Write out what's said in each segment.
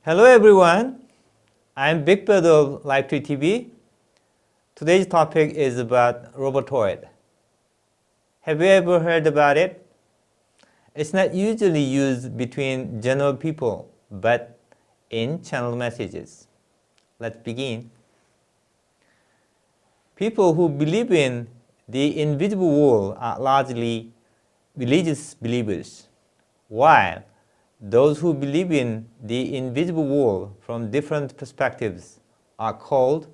Hello everyone, I'm Big Brother of Live3 TV. Today's topic is about Robotoid. Have you ever heard about it? It's not usually used between general people, but in channel messages. Let's begin. People who believe in the invisible world are largely religious believers, while those who believe in the invisible world from different perspectives are called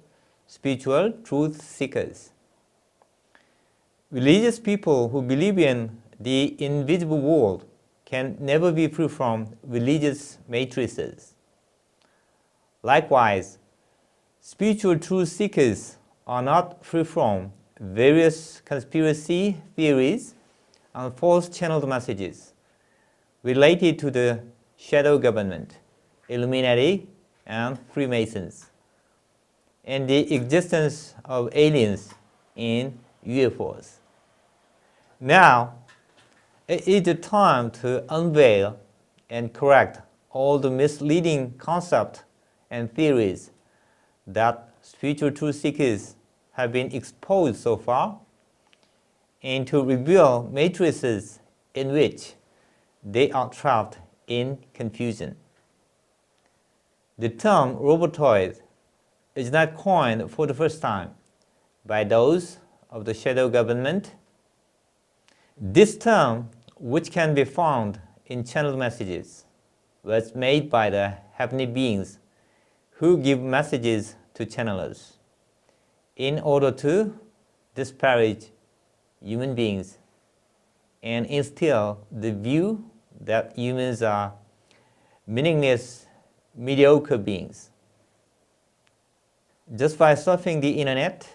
spiritual truth seekers. Religious people who believe in the invisible world can never be free from religious matrices. Likewise, spiritual truth seekers are not free from various conspiracy theories and false channeled messages related to the shadow government, Illuminati, and Freemasons, and the existence of aliens in UFOs. Now, it is the time to unveil and correct all the misleading concepts and theories that spiritual truth seekers have been exposed so far, and to reveal matrices in which they are trapped in confusion. The term Robotoid is not coined for the first time by those of the shadow government. This term, which can be found in channel messages, was made by the heavenly beings who give messages to channelers in order to disparage human beings and instill the view that humans are meaningless, mediocre beings. Just by surfing the internet,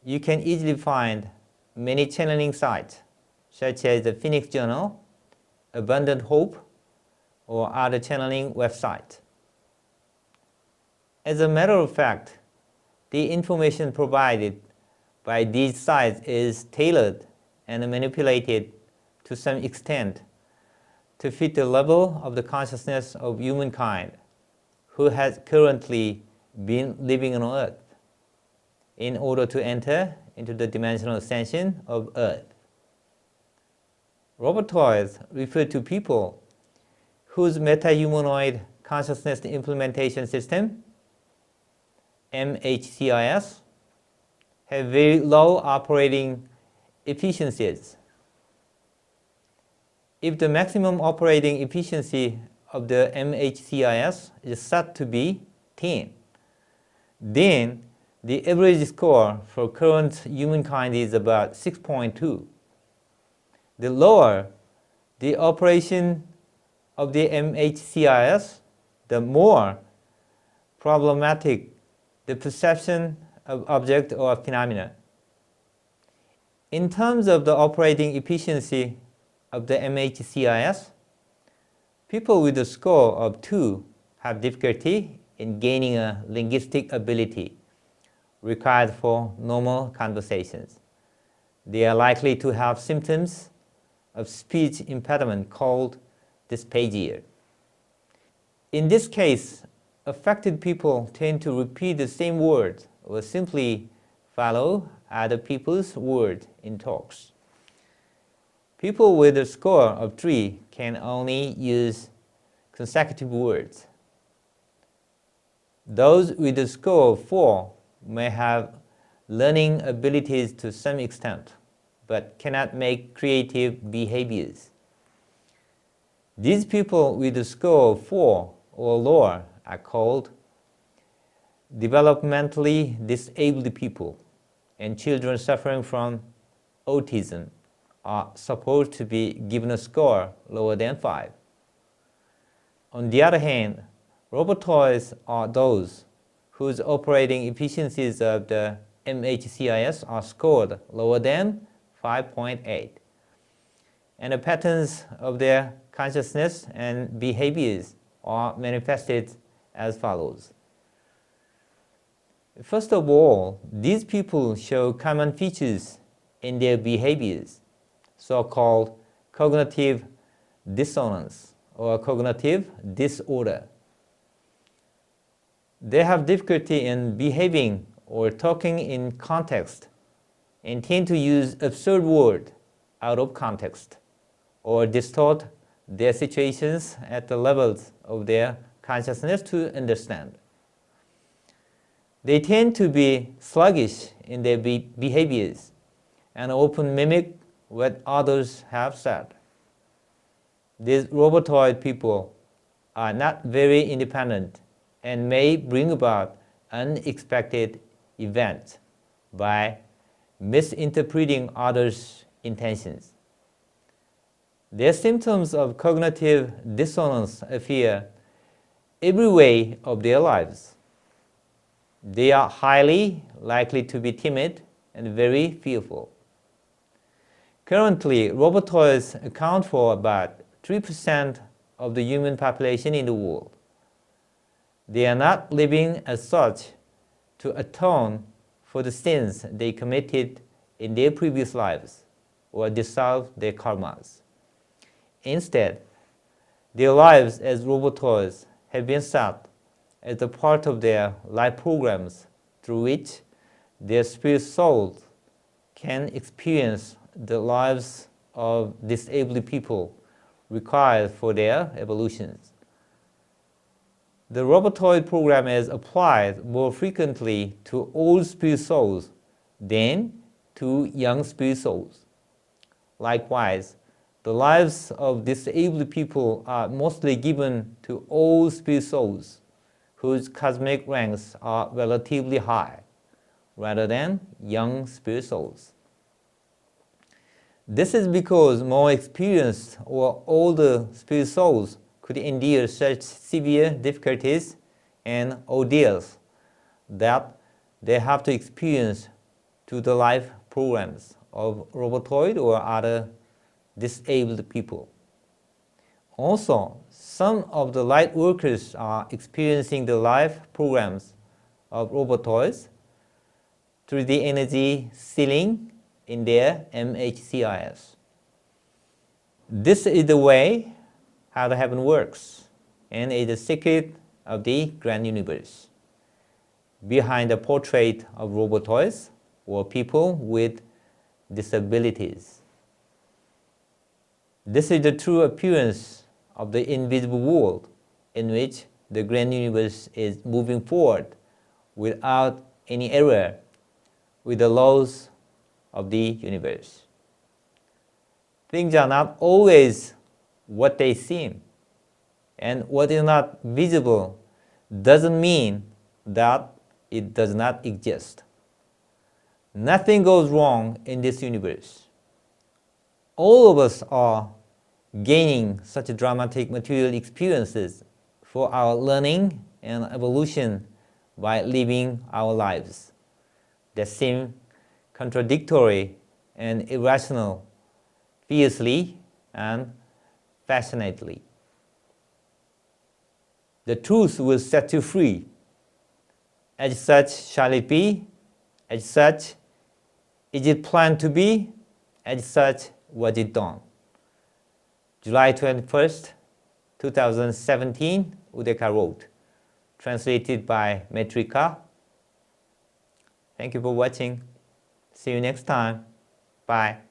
you can easily find many channeling sites, such as the Phoenix Journal, Abundant Hope, or other channeling websites. As a matter of fact, the information provided by these sites is tailored and manipulated to some extent to fit the level of the consciousness of humankind who has currently been living on Earth in order to enter into the dimensional ascension of Earth. Robotoids refer to people whose meta-humanoid consciousness implementation system, MHCIS, have very low operating efficiencies. If the maximum operating efficiency of the MHCIS is set to be 10, then the average score for current humankind is about 6.2. The lower the operation of the MHCIS, the more problematic the perception of object or phenomena. In terms of the operating efficiency of the MHCIS, people with a score of 2 have difficulty in gaining a linguistic ability required for normal conversations. They are likely to have symptoms of speech impediment called dysphagia. In this case, affected people tend to repeat the same words or simply follow other people's words in talks. People with a score of 3 can only use consecutive words. Those with a score of 4 may have learning abilities to some extent, but cannot make creative behaviors. These people with a score of 4 or lower are called developmentally disabled people, and children suffering from autism are supposed to be given a score lower than 5. On the other hand, robotoids are those whose operating efficiencies of the MHCIS are scored lower than 5.8, and the patterns of their consciousness and behaviors are manifested as follows. First of all, these people show common features in their behaviors, so-called cognitive dissonance or cognitive disorder. They have difficulty in behaving or talking in context and tend to use absurd words out of context or distort their situations at the levels of their consciousness to understand. They tend to be sluggish in their behaviors and often mimic what others have said. These robotoid people are not very independent and may bring about unexpected events by misinterpreting others' intentions. Their symptoms of cognitive dissonance appear every way of their lives. They are highly likely to be timid and very fearful. Currently, robotoids account for about 3% of the human population in the world. They are not living as such to atone for the sins they committed in their previous lives or dissolve their karmas. Instead, their lives as robotoids have been set as a part of their life programs through which their spirit souls can experience the lives of disabled people required for their evolutions. The Robotoid program is applied more frequently to old spirit souls than to young spirit souls. Likewise, the lives of disabled people are mostly given to old spirit souls whose cosmic ranks are relatively high, rather than young spirit souls. This is because more experienced or older spirit souls could endure such severe difficulties and ordeals that they have to experience to the life programs of robotoid or other disabled people. Also, some of the light workers are experiencing the life programs of robotoids through the energy ceiling in their MHCIS. This is the way how the heaven works, and is the secret of the grand universe. Behind the portrait of robotoids were people with disabilities. This is the true appearance of the invisible world in which the grand universe is moving forward without any error with the laws of the universe. Things are not always what they seem, and what is not visible doesn't mean that it does not exist. Nothing goes wrong in this universe. All of us are gaining such dramatic material experiences for our learning and evolution by living our lives that seem contradictory and irrational, fiercely and passionately. The truth will set you free. As such shall it be, as such is it planned to be, as such was it done. July 21st, 2017, Udeka wrote. Translated by Metrika. Thank you for watching. See you next time. Bye.